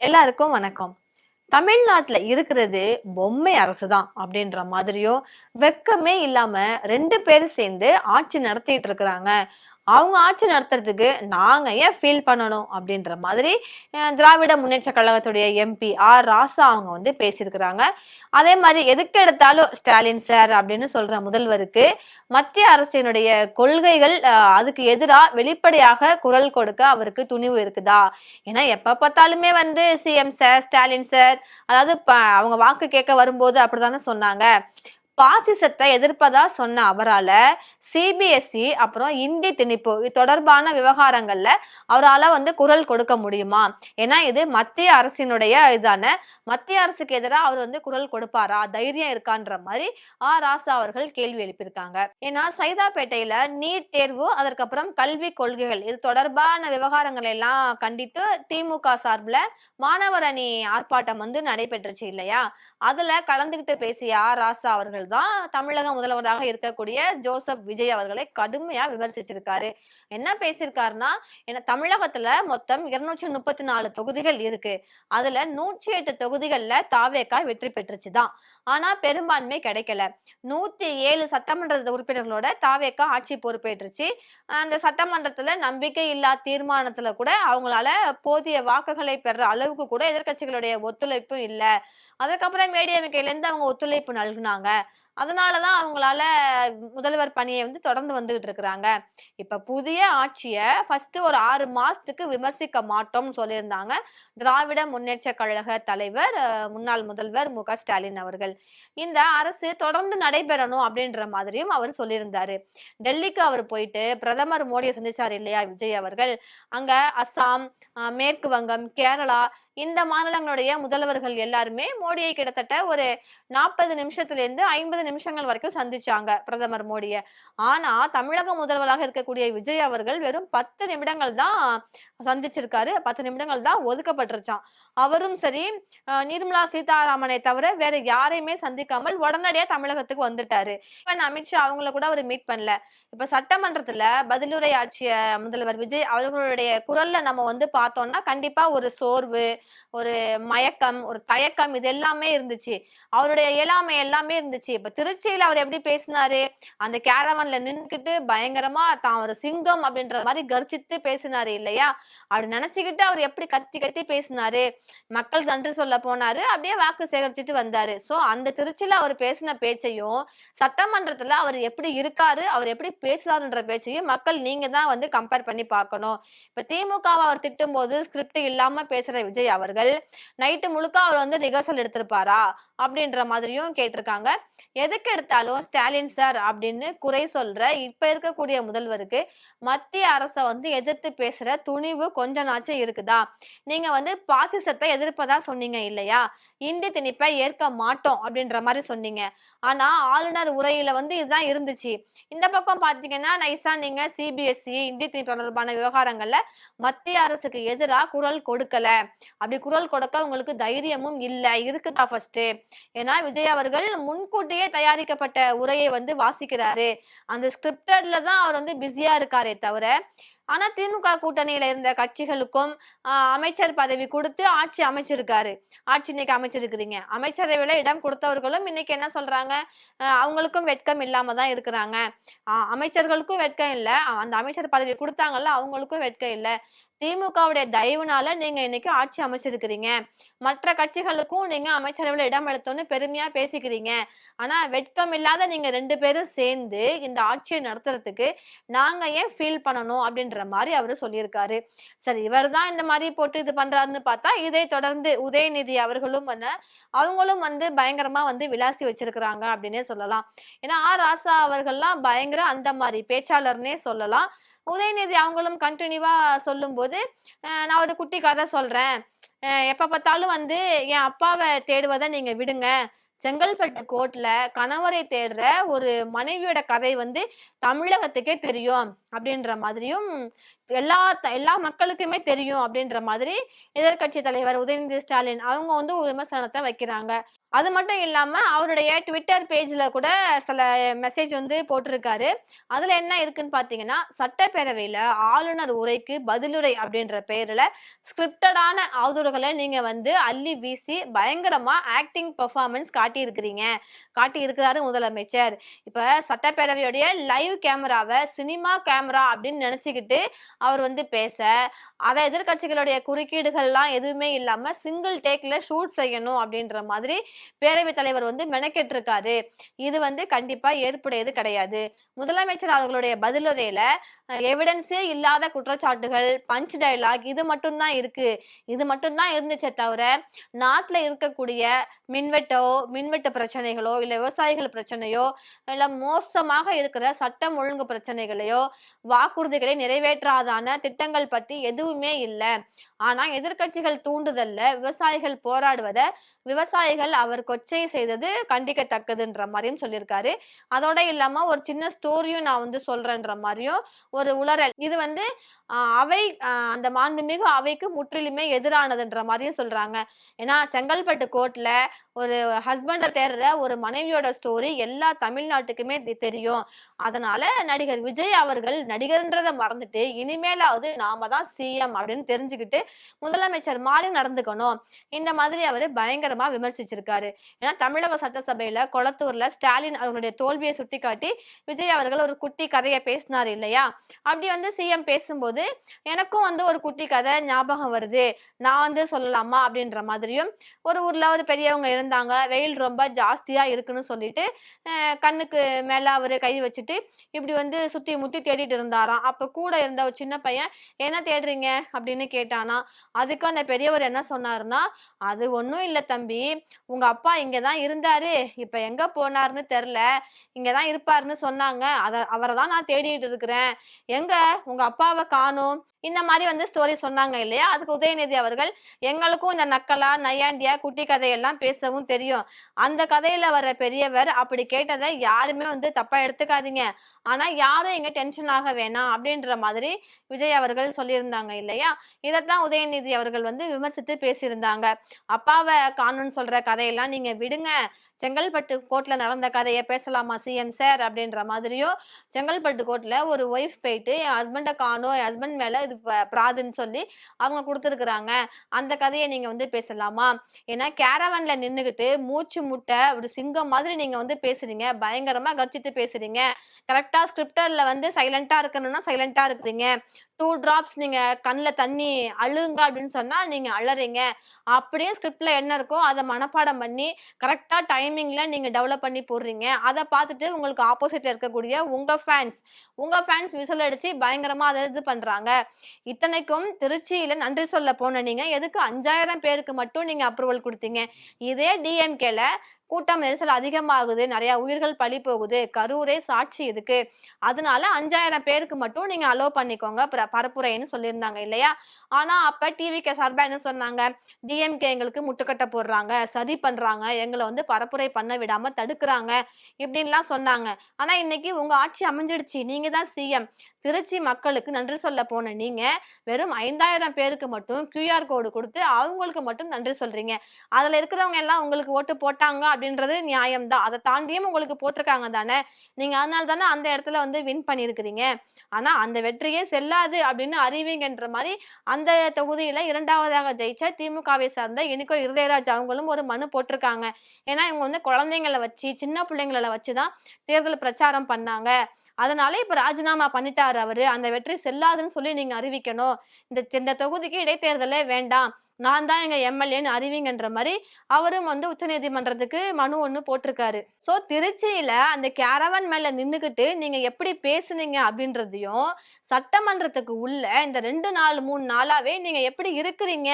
எல்லாருக்கும் வணக்கம். தமிழ்நாட்டுல இருக்கிறது பொம்மை அரசு தான் அப்படின்ற மாதிரியும், வெட்கமே இல்லாம 2 பேரும் சேர்ந்து ஆட்சி நடத்திட்டு இருக்கிறாங்க. அவங்க ஆட்சி நடத்துறதுக்கு நாங்க ஏன் ஃபீல் பண்ணணும் அப்படின்ற மாதிரி திராவிட முன்னேற்றக் கழகத்துடைய எம்பி ராசா அவங்க பேசியிருக்கிறாங்க. அதே மாதிரி எதுக்கு எடுத்தாலும் ஸ்டாலின் சார் அப்படின்னு சொல்ற முதல்வருக்கு மத்திய அரசினுடைய கொள்கைகள் அதுக்கு எதிரா வெளிப்படையாக குரல் கொடுக்க அவருக்கு துணிவு இருக்குதா? ஏன்னா எப்ப பார்த்தாலுமே சிஎம் சார், ஸ்டாலின் சார், அதாவது அவங்க வாக்கு கேட்க வரும்போது அப்படித்தானே சொன்னாங்க. பாசிசத்தை எதிர்ப்பதா சொன்ன அவரால சிபிஎஸ்இ அப்புறம் இந்தி திணிப்பு இது தொடர்பான விவகாரங்கள்ல அவரால குரல் கொடுக்க முடியுமா? ஏன்னா இது மத்திய அரசினுடைய இதான மத்திய அரசுக்கு எதிராக அவர் குரல் கொடுப்பாரா? தைரியம் இருக்கான்ற மாதிரி ராசா அவர்கள் கேள்வி எழுப்பியிருக்காங்க. ஏன்னா சைதாப்பேட்டையில நீட் தேர்வு, அதற்கப்புறம் கல்வி கொள்கைகள் இது தொடர்பான விவகாரங்களை எல்லாம் கண்டித்து திமுக சார்பில் மாணவர் அணி ஆர்ப்பாட்டம் நடைபெற்றுச்சு இல்லையா? அதுல கலந்துகிட்டு பேசிய ராசா அவர்கள் தான் தமிழக முதல்வராக இருக்கக்கூடிய ஜோசப் விஜய் அவர்களை கடுமையா விமர்சிச்சிருக்காரு. என்ன பேசியிருக்காருன்னா, தமிழகத்துல மொத்தம் 234 தொகுதிகள் இருக்கு. அதுல 108 தொகுதிகள்ல தாவேகா வெற்றி பெற்றுச்சுதான். ஆனா பெரும்பான்மை கிடைக்கல. 107 சட்டமன்ற உறுப்பினர்களோட தாவேகா ஆட்சி பொறுப்பேற்றுச்சு. அந்த சட்டமன்றத்துல நம்பிக்கை இல்லா தீர்மானத்துல கூட அவங்களால போதிய வாக்குகளை பெற அளவுக்கு கூட எதிர்கட்சிகளுடைய ஒத்துழைப்பு இல்ல. அதுக்கப்புறம் ஏடிஎம்கேல இருந்து அவங்க ஒத்துழைப்பு நல்குனாங்க. அதனாலதான் அவங்களால முதல்வர் பணியை தொடர்ந்து வந்துகிட்டு இருக்கிறாங்க. இப்ப புதிய ஆட்சிய ஃபர்ஸ்ட் ஒரு 6 மாசத்துக்கு விமர்சிக்க மாட்டோம்னு சொல்லியிருந்தாங்க திராவிட முன்னேற்ற கழக தலைவர், முன்னாள் முதல்வர் மு.க.ஸ்டாலின் அவர்கள். இந்த அரசு தொடர்ந்து நடைபெறணும் அப்படின்ற மாதிரியும் அவர் சொல்லியிருந்தாரு. டெல்லிக்கு அவர் போயிட்டு பிரதமர் மோடியை சந்திச்சாரு இல்லையா விஜய் அவர்கள். அங்க அஸ்ஸாம், மேற்கு வங்கம், கேரளா இந்த மாநிலங்களுடைய முதல்வர்கள் எல்லாருமே மோடியை கிட்டத்தட்ட ஒரு 40 நிமிஷத்துல இருந்து 50 நிமிஷங்கள் வரைக்கும் சந்திச்சாங்க பிரதமர் மோடிய. ஆனா தமிழக முதல்வராக இருக்கக்கூடிய விஜய் அவர்கள் வெறும் 10 நிமிடங்கள் தான் சந்திச்சிருக்காரு. 10 நிமிடங்கள் தான் ஒதுக்கப்பட்டிருச்சான். அவரும் சரி, நிர்மலா சீதாராமனை தவிர வேற யாரையுமே சந்திக்காமல் உடனடியா தமிழகத்துக்கு வந்துட்டாரு. அமித்ஷா அவங்கள கூட அவர் மீட் பண்ணல. இப்ப சட்டமன்றத்துல பதிலுரை ஆட்சிய முதல்வர் விஜய் அவர்களுடைய குரல்ல நம்ம பார்த்தோம்னா கண்டிப்பா ஒரு சோர்வு, ஒரு மயக்கம், ஒரு தயக்கம் இது எல்லாமே இருந்துச்சு. அவருடைய இயலாமை எல்லாமே இருந்துச்சு. இப்ப திருச்சியில அவர் எப்படி பேசினாரு, அந்த கேரவன்ல நின்னுக்கிட்டு பயங்கரமா தான் ஒரு சிங்கம் அப்படின்ற மாதிரி கர்ஜித்து பேசினாரு இல்லையா? அப்படி நினைச்சுக்கிட்டு அவர் எப்படி கத்தி கத்தி பேசினாரு, மக்கள் நன்றி சொல்ல போனாரு, அப்படியே வாக்கு சேகரிச்சுட்டு வந்தாரு. சோ அந்த திருச்சியில அவர் பேசின பேச்சையும் சட்டமன்றத்துல அவர் எப்படி இருக்காரு, அவர் எப்படி பேசுறாருன்ற பேச்சையும் மக்கள் நீங்க தான் கம்பேர் பண்ணி பார்க்கணும். இப்ப திமுகவை அவர் திட்டும் போது ஸ்கிரிப்ட் இல்லாம பேசுற விஜய் அவர்கள் நைட்டு முழுக்க அவர் ரிஹர்சல் எடுத்திருப்பாரா அப்படின்ற மாதிரியும் கேட்டிருக்காங்க. எதுக்கு எடுத்தாலும் ஸ்டாலின் சார் அப்படின்னு குறை சொல்ற இப்ப இருக்கக்கூடிய முதல்வருக்கு மத்திய அரசை எதிர்த்து பேசுற துணிவு கொஞ்ச நாச்சும் இருக்குதா? நீங்க பாசிசத்தை எதிர்ப்பதா சொன்னீங்க இல்லையா? இந்தி திணிப்பை ஏற்க மாட்டோம் அப்படின்ற மாதிரி சொன்னீங்க. ஆனா ஆளுநர் உரையில இதுதான் இருந்துச்சு. இந்த பக்கம் பாத்தீங்கன்னா நைசா நீங்க சிபிஎஸ்இ இந்தி திணிப்பு தொடர்பான விவகாரங்கள்ல மத்திய அரசுக்கு எதிராக குரல் கொடுக்கல. அப்படி குரல் கொடுக்க உங்களுக்கு தைரியமும் இல்ல இருக்குதா ஃபர்ஸ்ட்? ஏன்னா விஜய் அவர்கள் முன்கூட்டியே தயாரிக்கப்பட்ட உரையை வாசிக்கிறாரு. அந்த ஸ்கிரிப்டட்ல தான் அவர் பிஸியா இருக்காரே தவிர, ஆனா திமுக கூட்டணியில இருந்த கட்சிகளுக்கும் அமைச்சர் பதவி கொடுத்து ஆட்சி அமைச்சிருக்காரு. ஆட்சி இன்னைக்கு அமைச்சிருக்கிறீங்க. அமைச்சரவையில இடம் கொடுத்தவர்களும் இன்னைக்கு என்ன சொல்றாங்க, அவங்களுக்கும் வெட்கம் இல்லாம தான் இருக்கிறாங்க. அமைச்சர்களுக்கும் வெட்கம் இல்ல, அந்த அமைச்சர் பதவி கொடுத்தாங்கல்ல அவங்களுக்கும் வெட்கம் இல்ல. திமுகவுடைய தயவுனால நீங்க இன்னைக்கு ஆட்சி அமைச்சிருக்கிறீங்க. மற்ற கட்சிகளுக்கும் நீங்க அமைச்சரவையில இடம் எடுத்தோன்னு பெருமையா பேசிக்கிறீங்க. ஆனா வெட்கம் இல்லாத நீங்க 2 பேரும் சேர்ந்து இந்த ஆட்சியை நடத்துறதுக்கு நாங்க ஏன் ஃபீல் பண்ணணும் அப்படின்ற மாதிரி அவரு சொல்லியிருக்காரு. சரி, இவர் தான் இந்த மாதிரி போட்டு இது பண்றாருன்னு பார்த்தா இதை தொடர்ந்து உதயநிதி அவர்களும் அவங்களும் பயங்கரமா விளாசி வச்சிருக்கிறாங்க அப்படின்னே சொல்லலாம். ஏன்னா ராசா அவர்கள்லாம் பயங்கர அந்த மாதிரி பேச்சாளர்னே சொல்லலாம். உதயநிதி அவங்களும் கண்டினியூவா சொல்லும் போது நான் ஒரு குட்டி கதை சொல்றேன். எப்ப பார்த்தாலும் என் அப்பாவை தேடுவதை நீங்க விடுங்க. செங்கல்பட்டு கோர்ட்ல கணவரை தேடுற ஒரு மனைவியோட கதை தமிழகத்துக்கே தெரியும். அப்படின்ற மாதிரியும் எல்லா மக்களுக்குமே தெரியும் அப்படின்ற மாதிரி எதிர்க்கட்சி தலைவர் உதயநிதி ஸ்டாலின் அவங்க வந்து ஒரு விமர்சனத்தை வைக்கிறாங்க. அது மட்டும் இல்லாம அவருடைய ட்விட்டர் பேஜ்ல கூட சில மெசேஜ் வந்து போட்டிருக்காரு. அதுல என்ன இருக்குன்னு பாத்தீங்கன்னா, சட்டப்பேரவையில ஆளுநர் உரைக்கு பதிலுரை அப்படின்ற பெயர்ல ஸ்கிரிப்டடான அவதூறுகளை நீங்க வந்து அள்ளி வீசி பயங்கரமா ஆக்டிங் பெர்ஃபார்மன்ஸ் காட்டி இருக்கிறாரு முதலமைச்சர். இப்ப சட்டப்பேரவையுடைய லைவ் கேமராவை சினிமா கேமரா அப்படின்னு நினைச்சுக்கிட்டு அவர் வந்து பேச, அதை எதிர்க்கட்சிகளுடைய குறுக்கீடுகள்லாம் எதுவுமே இல்லாம சிங்கிள் டேக்ல ஷூட் செய்யணும் அப்படின்ற மாதிரி பேரவைத் தலைவர் வந்து மெனக்கெட்டிருக்காரு. இது வந்து கண்டிப்பா ஏற்புடையது கிடையாது. முதலமைச்சர் அவர்களுடைய பதிலுரையில எவிடன்ஸே இல்லாத குற்றச்சாட்டுகள், பஞ்ச் டயலாக் இது மட்டும் தான் இருக்கு. இது மட்டும் தான் இருந்துச்சே தவிர, நாட்டுல இருக்கக்கூடிய மின்வெட்டு பிரச்சனைகளோ, இல்ல விவசாயிகள் பிரச்சனையோ, இல்ல மோசமாக இருக்கிற சட்டம் ஒழுங்கு பிரச்சனைகளையோ, வாக்குறுதிகளை நிறைவேற்றாதான திட்டங்கள் பற்றி எதுவுமே இல்ல. ஆனா எதிர்க்கட்சிகள் தூண்டுதல்ல விவசாயிகள் போராடுவத விவசாயிகள் அவர் கொச்சை செய்தது கண்டிக்கத்தக்கதுன்ற மாதிரியும் சொல்லியிருக்காரு. அதோட இல்லாம ஒரு சின்ன ஸ்டோரியும் நான் வந்து சொல்றேன்ற மாதிரியும் ஒரு உளறல். இது வந்து அவை அந்த மாண்புமிகு அவைக்கு முற்றிலுமே எதிரானதுன்ற மாதிரியும் சொல்றாங்க. ஏன்னா செங்கல்பட்டு கோர்ட்ல ஒரு ஹஸ்பண்ட தேடுற ஒரு மனைவியோட ஸ்டோரி எல்லா தமிழ்நாட்டுக்குமே தெரியும். அதனால நடிகர் விஜய் அவர்கள் நடிகர்ன்றத மறந்துட்டு இனிமேலாவது நாம தான் சிஎம் அப்படின்னு தெரிஞ்சுக்கிட்டு முதலமைச்சர் மாதிரி நடந்துக்கணும். இந்த மாதிரி அவரு பயங்கரமா விமர்சிச்சிருக்காரு. ஏன்னா தமிழக சட்டசபையில கொளத்தூர்ல ஸ்டாலின் அவர்களுடைய தோல்வியை சுட்டிக்காட்டி விஜய் அவர்கள் ஒரு குட்டி கதையை பேசினார் இல்லையா? அப்படி வந்து சிஎம் பேசும்போது எனக்கும் வந்து ஒரு குட்டி கதை ஞாபகம் வருது. நான் வந்து சொல்லலாமா அப்படின்ற மாதிரியும் ஒரு ஊர்ல ஒரு பெரியவங்க இருந்தாங்க. வெயில் ரொம்ப ஜாஸ்தியா இருக்குன்னு சொல்லிட்டு கண்ணுக்கு மேல அவரு கை வச்சுட்டு இப்படி வந்து சுத்தி முத்தி தேடிட்டு இருந்தாராம். அப்ப கூட இருந்த ஒரு சின்ன பையன் என்ன தேடுறீங்க அப்படின்னு கேட்டானா. அதுக்கு அந்த பெரியவர் என்ன சொன்னாருன்னா, அது ஒண்ணும் இல்ல தம்பி, உங்க அப்பா இங்கதான் இருந்தாரு, இப்ப எங்க போனாருன்னு தெரியல, இங்கதான் இருப்பாருன்னு சொன்னாங்க, அவரை தான் நான் தேடிட்டு இருக்கிறேன், எங்க உங்க அப்பாவை காணோம். இந்த மாதிரி வந்து ஸ்டோரி சொன்னாங்க இல்லையா? அதுக்கு உதயநிதி அவர்கள் எங்களுக்கும் இந்த நக்கலா நையாண்டியா குட்டி கதையெல்லாம் பேசவும் தெரியும். அந்த கதையில வர்ற பெரியவர் அப்படி கேட்டதை யாருமே வந்து தப்பா எடுத்துக்காதீங்க. ஆனா யாரும் இங்க டென்ஷன் ஆக வேணாம் அப்படின்ற மாதிரி விஜய் அவர்கள் சொல்லியிருந்தாங்க இல்லையா? இதைத்தான் உதயநிதி அவர்கள் வந்து விமர்சித்து பேசியிருந்தாங்க. அப்பாவை காணும்னு சொல்ற கதையெல்லாம் நீங்க விடுங்க. செங்கல்பட்டு கோர்ட்ல நடந்த கதையை பேசலாமா சிஎம் சார் அப்படின்ற மாதிரியும், செங்கல்பட்டு கோர்ட்ல ஒரு ஒய்ஃப் போயிட்டு என் ஹஸ்பண்ட காணோம், என் ஹஸ்பண்ட் மேல இது பிராதுன்னு சொல்லி அவங்க கொடுத்துருக்குறாங்க. அந்த கதையை நீங்க வந்து பேசலாமா? ஏன்னா கேரவன்ல நின்னுகிட்டு மூச்சு முட்டை ஒரு சிங்கம் மாதிரி நீங்க வந்து பேசுறீங்க. பயங்கரமா கர்ஜித்து பேசுறீங்க. கரெக்டா ஸ்கிரிப்டர்ல வந்து சைலண்டா இருக்கணும்னா சைலண்டா இருக்கிறீங்க. 2 டிராப்ஸ் நீங்க கண்ல தண்ணி அழுங்க அப்படின்னு சொன்னா நீங்க அழறீங்க. அப்படியே ஸ்கிரிப்ட்ல என்ன இருக்கோ அத மனப்பாடம் பண்ணி கரெக்ட்டா டைமிங்ல நீங்க டெவலப் பண்ணி போடுறீங்க. அத பார்த்துட்டு உங்களுக்கு ஆப்போசிட்ல இருக்கக்கூடிய உங்க ஃபேன்ஸ் விசில் அடிச்சு பயங்கரமா அத இது பண்றாங்க. இத்தனைக்கும் திருச்சியில நன்றி சொல்ல போன நீங்க எதுக்கு 5000 பேருக்கு மட்டும் நீங்க அப்ரூவல் குடுத்தீங்க? இதே டிஎம்கேல கூட்டம் நெரிசல் அதிகமாகுது, நிறைய உயிர்கள் பலி போகுது, கரூரே சாட்சி இதுக்கு. அதனால 5000 பேருக்கு மட்டும் நீங்க அலோ பண்ணிக்கோங்க பரப்புரைன்னு சொல்லியிருந்தாங்க இல்லையா? ஆனா அப்ப டிவிகே சார்பா என்ன சொன்னாங்க? டிஎம்கே எங்களுக்கு முட்டுக்கட்டை போடுறாங்க, சதி பண்றாங்க, எங்களை வந்து பரப்புரை பண்ண விடாம தடுக்கிறாங்க இப்படின்லாம் சொன்னாங்க. ஆனா இன்னைக்கு உங்க ஆட்சி அமைஞ்சிடுச்சு, நீங்க தான் சிஎம். திருச்சி மக்களுக்கு நன்றி சொல்ல போன நீங்க வெறும் 5000 பேருக்கு மட்டும் கியூஆர் கோடு கொடுத்து அவங்களுக்கு மட்டும் நன்றி சொல்றீங்க. அதுல இருக்கிறவங்க எல்லாம் உங்களுக்கு ஓட்டு போட்டாங்க அப்படின்றது நியாயம்தான். அதை தாண்டியும் உங்களுக்கு போட்டிருக்காங்க தானே. நீங்க அதனால தானே அந்த இடத்துல வந்து வின் பண்ணியிருக்கிறீங்க. ஆனா அந்த வெற்றியே செல்லாது அப்படின்னு அறிவிங்கன்ற மாதிரி அந்த தொகுதியில 2வதாக ஜெயிச்ச திமுகவை சார்ந்த இனிகோ இருதயராஜ் அவங்களும் ஒரு மனு போட்டிருக்காங்க. ஏன்னா இவங்க வந்து குழந்தைங்களை வச்சு சின்ன பிள்ளைங்களை வச்சுதான் தேர்தல் பிரச்சாரம் பண்ணாங்க. அதனால இப்ப ராஜினாமா பண்ணிட்டாரு அவரு. அந்த வெற்றி செல்லாதுன்னு சொல்லி நீங்க அறிவிக்கணும். இந்த தொகுதிக்கு இடைத்தேர்தலே வேண்டாம், நான் தான் எங்க எம்எல்ஏன்னு அறிவிங்கன்ற மாதிரி அவரும் வந்து உச்சநீதிமன்றத்துக்கு மனு ஒண்ணு போட்டிருக்காரு. சோ திருச்சியில அந்த கேரவன் மேல நின்னுகிட்டு நீங்க எப்படி பேசுனீங்க அப்படின்றதையும், சட்டமன்றத்துக்கு உள்ள இந்த 2 நாள் 3 நாளாவே நீங்க எப்படி இருக்கிறீங்க,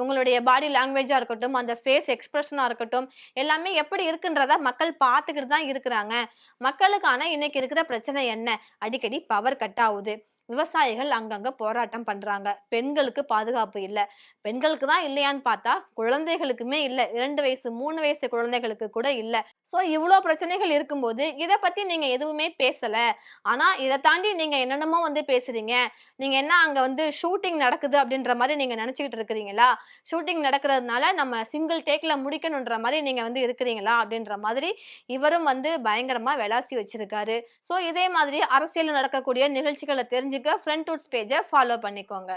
உங்களுடைய பாடி லாங்குவேஜா இருக்கட்டும், அந்த ஃபேஸ் எக்ஸ்பிரஷனா இருக்கட்டும், எல்லாமே எப்படி இருக்குன்றத மக்கள் பார்த்துக்கிட்டு தான் இருக்கிறாங்க. மக்களுக்கான இன்னைக்கு இருக்கிற பிரச்சனை என்ன? அடிக்கடி பவர் கட் ஆகுது. விவசாயிகள் அங்கங்க போராட்டம் பண்றாங்க. பெண்களுக்கு பாதுகாப்பு இல்ல. பெண்களுக்கு தான் இல்லையான்னு பார்த்தா, குழந்தைகளுக்குமே இல்ல. 2 வயசு, 3 வயசு குழந்தைகளுக்கு கூட இல்ல. சோ இவ்ளோ பிரச்சனைகள் இருக்கும்போது, இத பத்தி நீங்க எதுவுமே பேசல. ஆனா, இத தாண்டி நீங்க என்னென்னமோ பேசுறீங்க. நீங்க என்ன அங்க ஷூட்டிங் நடக்குது அப்படின்ற மாரி நீங்க நெனச்சுக்கிட்டு இருக்கிறீங்களா? ஷூட்டிங் நடக்கிறதுனால நம்ம சிங்கிள் டேக்ல முடிக்கணுன்ற மாரி நீங்க இருக்கிறீங்களா? அப்படின்ற மாதிரி இவரும் பயங்கரமா வெளாசி வச்சிருக்காரு. சோ இதே மாதிரி அரசியல்ல நடக்கக்கூடிய நிகழ்ச்சிகள தெரிஞ்சுக்க ஃப்ரண்ட் ரூட்ஸ் பேஜ ஃபாலோ பண்ணிக்கோங்க.